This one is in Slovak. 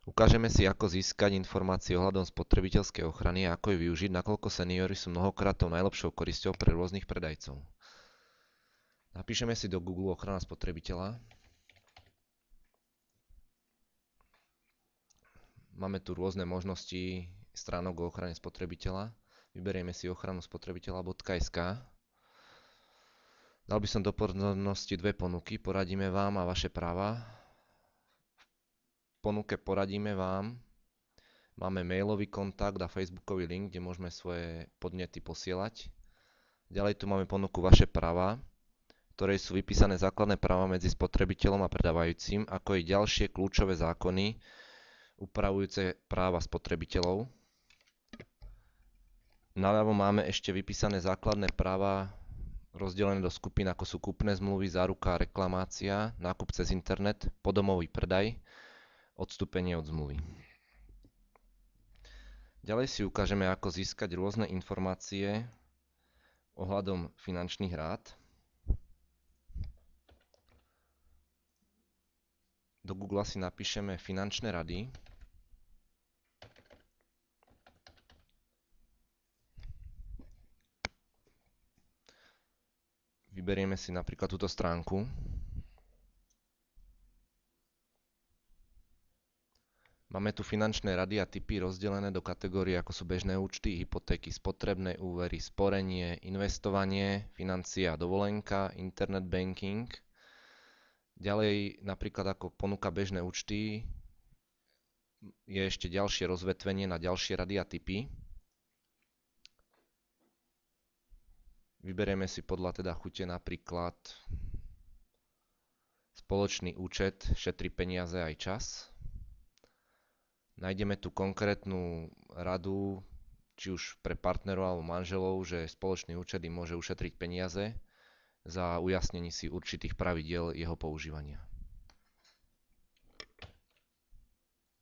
Ukážeme si, ako získať informácie ohľadom spotrebiteľskej ochrany a ako ju využiť, nakoľko seniori sú mnohokrát tou najlepšou korisťou pre rôznych predajcov. Napíšeme si do Google ochrana spotrebiteľa. Máme tu rôzne možnosti stránok o ochrane spotrebiteľa. Vyberieme si ochranu spotrebiteľa.sk. Dal by som do pozornosti dve ponuky. Poradíme vám a vaše práva. V ponuke Poradíme vám máme mailový kontakt a facebookový link, kde môžeme svoje podnety posielať. Ďalej tu máme ponuku Vaše práva, v ktorej sú vypísané základné práva medzi spotrebiteľom a predávajúcim, ako i ďalšie kľúčové zákony upravujúce práva spotrebiteľov. Naľavo máme ešte vypísané základné práva rozdelené do skupín, ako sú kúpne zmluvy, záruka a reklamácia, nákup cez internet, podomový predaj, odstúpenie od zmluvy. Ďalej si ukážeme, ako získať rôzne informácie ohľadom finančných rád. Do Google si napíšeme finančné rady. Vyberieme si napríklad túto stránku. Máme tu finančné rady a typy rozdelené do kategórií, ako sú bežné účty, hypotéky, spotrebné úvery, sporenie, investovanie, financie a dovolenka, internet banking. Ďalej, napríklad ako ponuka bežné účty, je ešte ďalšie rozvetvenie na ďalšie rady a typy. Vyberieme si podľa teda chute napríklad spoločný účet, šetrí peniaze aj čas. Nájdeme tu konkrétnu radu, či už pre partnerov alebo manželov, že spoločný účet im môže ušetriť peniaze za ujasnenie si určitých pravidiel jeho používania.